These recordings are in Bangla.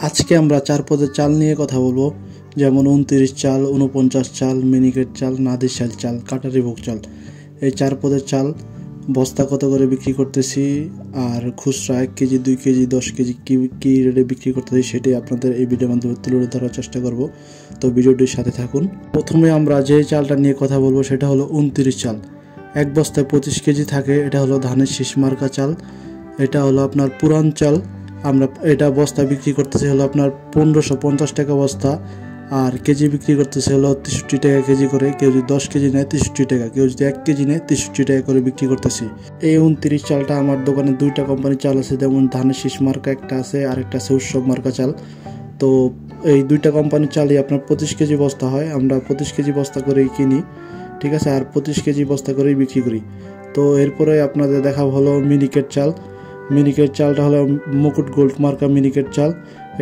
আজকে আমরা 4 পদের চাল নিয়ে কথা বলবো, যেমন 29 চাল, 49 চাল, মিনিকেট চাল, নাদিরশাল চাল, কাটারি ভোগ চাল। এই 4 পদের চাল বস্তা কত করে বিক্রি করতেছি, আর খুচরা 1 কেজি, 2 কেজি, 10 কেজি কী রেটে বিক্রি করতেছি সেটাই আপনাদের এই ভিডিওর মাধ্যমে তুলে ধরার চেষ্টা করব। তো ভিডিওটির সাথে থাকুন। প্রথমে আমরা যে চালটা নিয়ে কথা বলবো সেটা হলো 29 চাল। এক বস্তায় 25 কেজি থাকে। এটা হলো ধানের শীষ মার্কা চাল। এটা হলো আপনার পুরান চাল। আমরা এটা বস্তা বিক্রি করতেছি হলো আপনার 1550 টাকা বস্তা, আর কেজি বিক্রি করতেছে হলো 63 টাকা কেজি করে। কেউ যদি 10 কেজি নেয় 63 টাকা, কেউ যদি 1 কেজি নেয় 63 টাকা করে বিক্রি করতেছি। এই 29 চালটা আমার দোকানে 2টা কোম্পানির চাল আছে, যেমন ধানের শীষ মার্কা একটা আছে আর একটা আছে উৎসব মার্কা চাল। তো এই 2টা কোম্পানির চালই আপনার 25 কেজি বস্তা হয়। আমরা 25 কেজি বস্তা করেই কিনি, ঠিক আছে, আর 25 কেজি বস্তা করেই বিক্রি করি। তো এরপরে আপনাদের দেখা হলো মিনিকেট চাল। মিনিকেট চালটা হলো মুকুট গোল্ড মার্কা মিনিকেট চাল।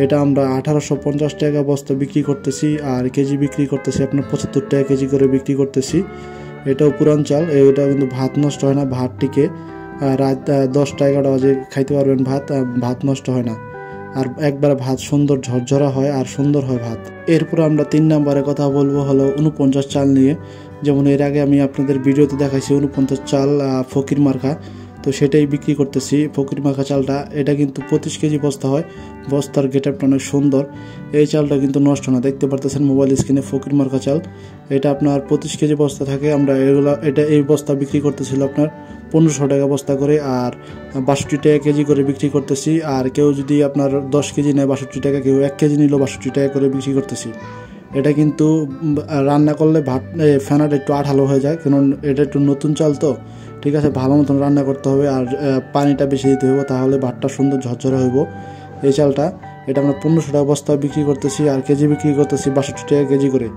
এটা আমরা 1850 টাকা বস্তা বিক্রি করতেছি, আর কেজি বিক্রি করতেছি আপনার 75 টাকা কেজি করে বিক্রি করতেছি। এটাও পুরান চাল। এটা কিন্তু ভাত নষ্ট হয় না, ভাত টিকে রাত 10টা 11টা বাজে খাইতে পারবেন। ভাত নষ্ট হয় না, আর একবার ভাত সুন্দর ঝরঝরা হয় আর সুন্দর হয় ভাত। এরপর আমরা 3 নম্বরে কথা বলবো হলো 49 চাল নিয়ে। যেমন এর আগে আমি আপনাদের ভিডিওতে দেখাইছি 49 চাল ফকির মার্কা, তো সেটাই বিক্রি করতেছি। ফকির মার্কা চালটা এটা কিন্তু 25 কেজি বস্তা হয়। বস্তার গেটআপটা অনেক সুন্দর। এই চালটা কিন্তু নষ্ট না, দেখতে পারতেছেন মোবাইল স্ক্রিনে ফকির মার্কা চাল। এটা আপনার 25 কেজি বস্তা থাকে। আমরা এই বস্তা বিক্রি করতেছিল আপনার 1500 টাকা বস্তা করে, আর 62 টাকা কেজি করে বিক্রি করতেছি। আর কেউ যদি আপনার 10 কেজি নেয় 62 টাকা, কেউ 1 কেজি নিল 62 টাকা করে বিক্রি করতেছি। এটা কিন্তু রান্না করলে ভাত ফেনাটা একটু আঠালো হয়ে যায়, কারণ এটা একটু নতুন চাল তো, ঠিক আছে, ভালো মতন রান্না করতে হবে আর পানিটা বেশি দিতে হবে, তাহলে ভাতটা সুন্দর ঝরঝরে হইব। এই চালটা এটা আমরা 1500 টাকা বস্তা বিক্রি করতেছি, আর কেজি বিক্রি করতেছি 62 টাকা কেজি করে।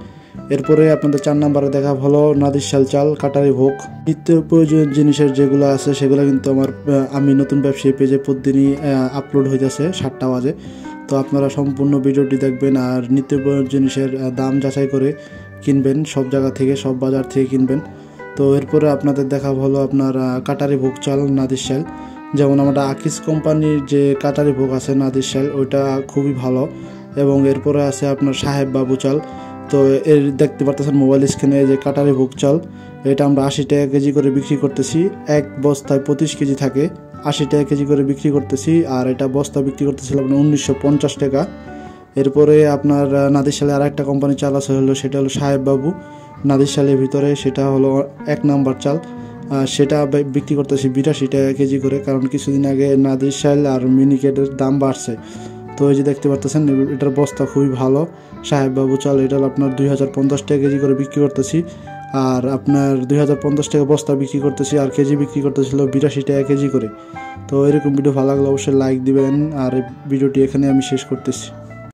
এরপরে আপনাদের 4 নম্বরে দেখা হলো নাদিরশাল চাল, কাটারি ভোগ। নিত্য প্রয়োজনীয় জিনিসের যেগুলো আছে সেগুলো কিন্তু আমি নতুন ব্যবসায়ী পেজে প্রতিদিনই আপলোড হইতেছে 7টা বাজে। তো আপনারা সম্পূর্ণ ভিডিওটি দেখবেন আর নিত্য প্রয়োজনীয় জিনিসের দাম যাচাই করে কিনবেন, সব জায়গা থেকে, সব বাজার থেকে কিনবেন। তো এরপরে আপনাদের দেখা হলো আপনার কাটারি ভোগ চাল, নাদিরশাল। যেমন আমরা আকিস কোম্পানির যে কাটারি ভোগ আছে নাদিরশাল, ওইটা খুবই ভালো। এবং এরপরে আছে আপনার সাহেব বাবু চাল। তো এর দেখতে পারতেছেন মোবাইল স্ক্রিনে যে কাটারি ভোগ চাল, এটা আমরা 80 টাকা কেজি করে বিক্রি করতেছি। এক বস্তায় 25 কেজি থাকে, 80 টাকা কেজি করে বিক্রি করতেছি। আর এটা বস্তা বিক্রি করতেছিল আপনার 1950 টাকা। এরপরে আপনার নাদিরশালে আর একটা কোম্পানির চাল আছে হলো, সেটা হলো সাহেব বাবু নাদিরশালের ভিতরে। সেটা হলো 1 নাম্বার চাল। সেটা বিক্রি করতেছি 82 টাকা কেজি করে, কারণ কিছুদিন আগে নাদিরশাল আর মিনিকেটের দাম বাড়ছে। তো এই যে দেখতে পারতেছেন এটার বস্তা খুবই ভালো, সাহেব বাবু চাল। এটা আপনার 2050 টাকা কেজি করে বিক্রি করতেছি, আর আপনার 2050 টাকা বস্তা বিক্রি করতেছি, আর কেজি বিক্রি করতেছিল 82 টাকা কেজি করে। তো এরকম ভিডিও ভালো লাগলে অবশ্যই লাইক দিবেন, আর ভিডিওটি এখানে আমি শেষ করতেছি।